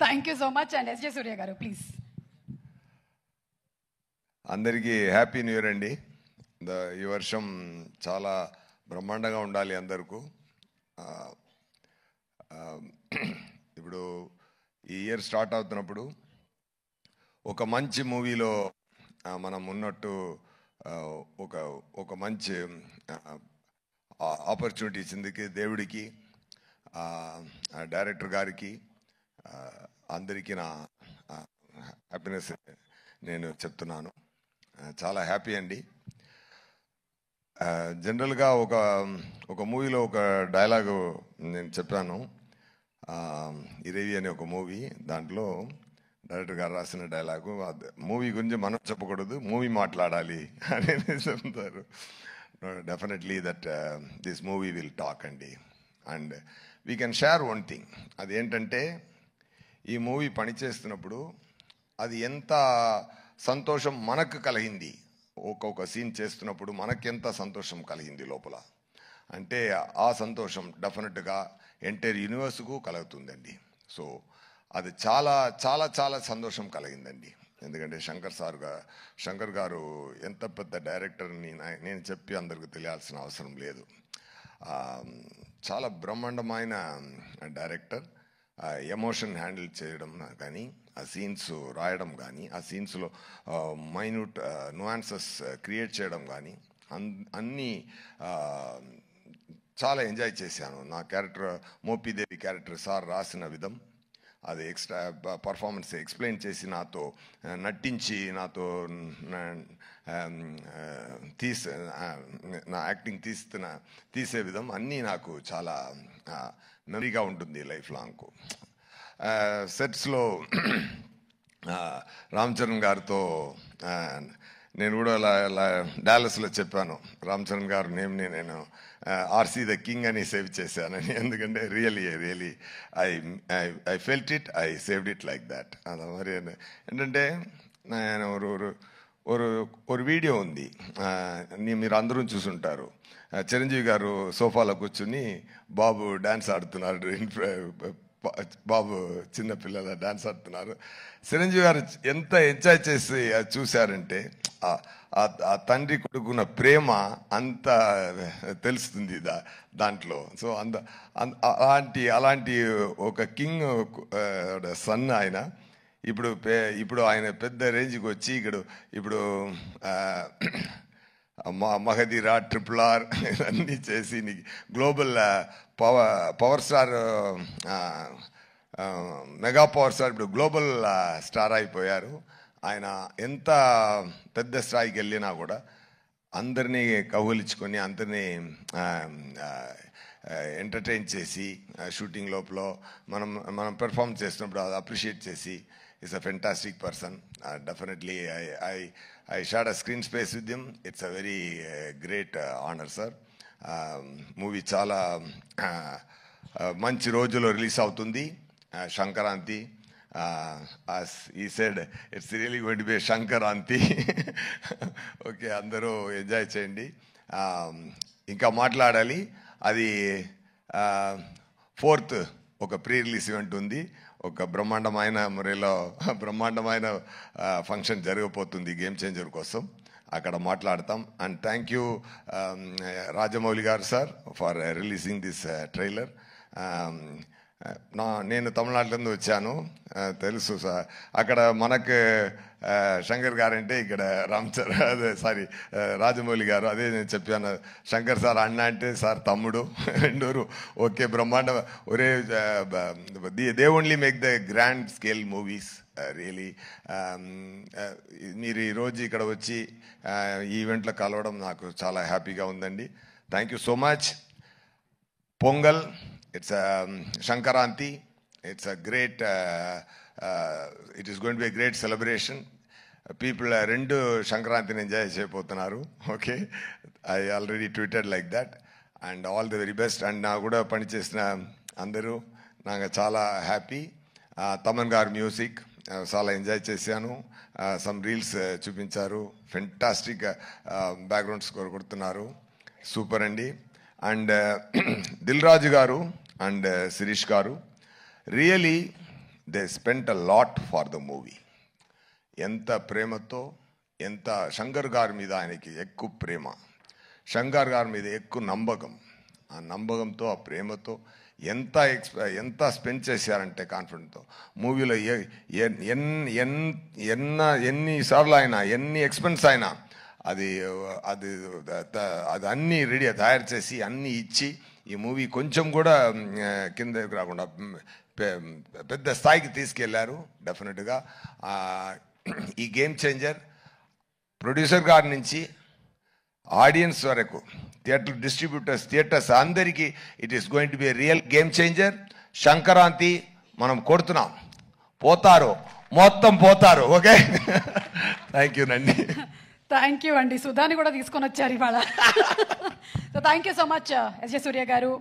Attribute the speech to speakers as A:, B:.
A: Thank you so much. And SJ Surya garu please.
B: అందరికీ happy new year అండి. ఈ వర్షం చాలా బ్రహ్మాండంగా ఉండాలి అందరికీ. ఇప్పుడు ఈ ఇయర్ స్టార్ట్ అవుతున్నప్పుడు ఒక మంచి మూవీలో మనం ఉన్నట్టు ఒక మంచి ఆపర్చునిటీ ఇచ్చింది దేవుడికి, డైరెక్టర్ గారికి, అందరికీ నా హ్యాపీనెస్ నేను చెప్తున్నాను. చాలా హ్యాపీ అండి. జనరల్గా ఒక మూవీలో ఒక డైలాగు నేను చెప్పాను. ఇరేవి అనే ఒక మూవీ, దాంట్లో డైరెక్టర్ గారు రాసిన డైలాగు, మూవీ గురించి మనం చెప్పకూడదు, మూవీ మాట్లాడాలి అని చెప్తారు. Definitely that this movie will talk అండి. And we can share one thing. అది ఏంటంటే, ఈ మూవీ పనిచేస్తున్నప్పుడు అది ఎంత సంతోషం మనకు కలిగింది, ఒక్కొక్క సీన్ చేస్తున్నప్పుడు మనకెంత సంతోషం కలిగింది లోపల అంటే, ఆ సంతోషం డెఫినెట్గా ఎంటైర్ యూనివర్స్కు కలుగుతుందండి. సో అది చాలా చాలా చాలా సంతోషం కలిగిందండి. ఎందుకంటే శంకర్ గారు ఎంత పెద్ద డైరెక్టర్ని నేను చెప్పి అందరికి తెలియాల్సిన అవసరం లేదు. చాలా బ్రహ్మాండమైన డైరెక్టర్. ఎమోషన్ హ్యాండిల్ చేయడం కానీ, ఆ సీన్స్ రాయడం కానీ, ఆ సీన్స్లో మైన్యూట్ నువాన్సెస్ క్రియేట్ చేయడం కానీ, అన్నీ చాలా ఎంజాయ్ చేశాను. నా క్యారెక్టర్ మోపిదేవి క్యారెక్టర్ సార్ రాసిన విధం, అది ఎక్స్ట్రా పర్ఫార్మెన్స్ ఎక్స్ప్లెయిన్ చేసి నాతో నటించి నాతో నా యాక్టింగ్ తీసే విధం అన్నీ నాకు చాలా మెమరీగా ఉంటుంది లైఫ్ లాంగ్. సెట్స్లో రామ్ చరణ్ గారితో నేను కూడా డాలస్లో చెప్పాను, రామ్ చరణ్ గారు నేమ్ని నేను ఆర్సీ ద కింగ్ అని సేవ్ చేశానని. ఎందుకంటే really I felt it, I saved it like that. అది మరి ఏంటంటే, నేను ఒక వీడియో ఉంది, మీరు అందరూ చూసుంటారు. చిరంజీవి గారు సోఫాలో కూర్చుని బాబు డాన్స్ ఆడుతున్నారు, బాబు చిన్నపిల్లల డాన్స్ ఆడుతున్నారు. చిరంజీవి గారు ఎంత ఎంజాయ్ చేసి చూశారంటే, ఆ తండ్రి కొడుకున్న ప్రేమ అంత తెలుస్తుంది దాంట్లో. సో అలాంటి ఒక కింగ్ సన్ ఆయన. ఇప్పుడు ఆయన పెద్ద రేంజ్కి వచ్చి ఇప్పుడు మగధీర, RRR అన్నీ చేసి global power star, mega power star, ఇప్పుడు గ్లోబల్ స్టార్ అయిపోయారు. ఆయన ఎంత పెద్ద స్థాయికి వెళ్ళినా కూడా అందరినీ కౌగిలించుకొని, అందరినీ ఎంటర్టైన్ చేసి, షూటింగ్ లోపల మనం పెర్ఫామ్ చేస్తున్నప్పుడు అది అప్రిషియేట్ చేసి, is a fantastic person. Definitely I shared a screen space with him. It's a very great honor, sir. Movie చాలా మంచి రోజులో రిలీజ్ అవుతుంది, Sankranti. As he said, it's really going to be a Sankranti. Okay, అందరూ enjoy చేయండి. ఇంకా మాట్లాడాలి. అది 4th ఒక ప్రీ రిలీజ్ ఈవెంట్ ఉంది. ఒక బ్రహ్మాండమైన మురేలో బ్రహ్మాండమైన ఫంక్షన్ జరగబోతుంది గేమ్ చేంజర్ కోసం, అక్కడ మాట్లాడతాం. అండ్ థ్యాంక్ యూ రాజమౌళి గారు sir for releasing this trailer. నేను తమిళనాడులో వచ్చాను, తెలుసు సార్. అక్కడ మనకు శంకర్ గారు అంటే ఇక్కడ రాజమౌళి గారు, అదే నేను చెప్పాను. శంకర్ సార్ అన్న అంటే సార్ తమ్ముడు, రెండూరు ఓకే బ్రహ్మాండ. ఒరే they only make the grand scale movies really. మీరు ఈరోజు ఇక్కడ వచ్చి ఈ ఈవెంట్లో కలవడం నాకు చాలా హ్యాపీగా ఉందండి. Thank you so much. Pongal, it's Shankaranti. It's a great, it is going to be a great celebration. People rendu Shankaranti enjoy cheyapotunnaru. Okay, I already tweeted like that. And all the very best. And na kuda pani chesina andaru naga chaala happy. Taman gar music chaala enjoy chesanu. Some reels chupincharu. Fantastic background score kodutunnaru. Super andi. And Dil Raju garu and Sirish garu, really they spent a lot for the movie. ఎంత ప్రేమతో, ఎంత శంకర్ గారి మీద ఆయనకి ఎక్కువ ప్రేమ, శంకర్ గారి మీద ఎక్కువ నమ్మకం, ఆ నమ్మకంతో ఆ ప్రేమతో ఎంత స్పెండ్ చేశారంటే కాన్ఫిడెంట్తో మూవీలో ఎన్నిసార్లు అయినా ఎన్ని ఎక్స్పెన్స్ అయినా అది అది అది అన్నీ రెడీ తయారు చేసి అన్నీ ఇచ్చి ఈ మూవీ కొంచెం కూడా కిందకి రాకుండా పెద్ద స్థాయికి తీసుకెళ్లారు. డెఫినెట్గా ఈ గేమ్ చేంజర్ ప్రొడ్యూసర్ గారి నుంచి ఆడియన్స్ వరకు, థియేటర్ డిస్ట్రిబ్యూటర్స్, థియేటర్స్ అందరికీ it is going to be real game changer. Sankranti మనం కొడుతున్నాం, పోతారు, మొత్తం పోతారు. ఓకే, థ్యాంక్ యూ నండి.
A: థ్యాంక్ యూ అండి. సుధాని కూడా తీసుకొని వచ్చారు ఇవాళ. So thank you so much SJ Surya గారు.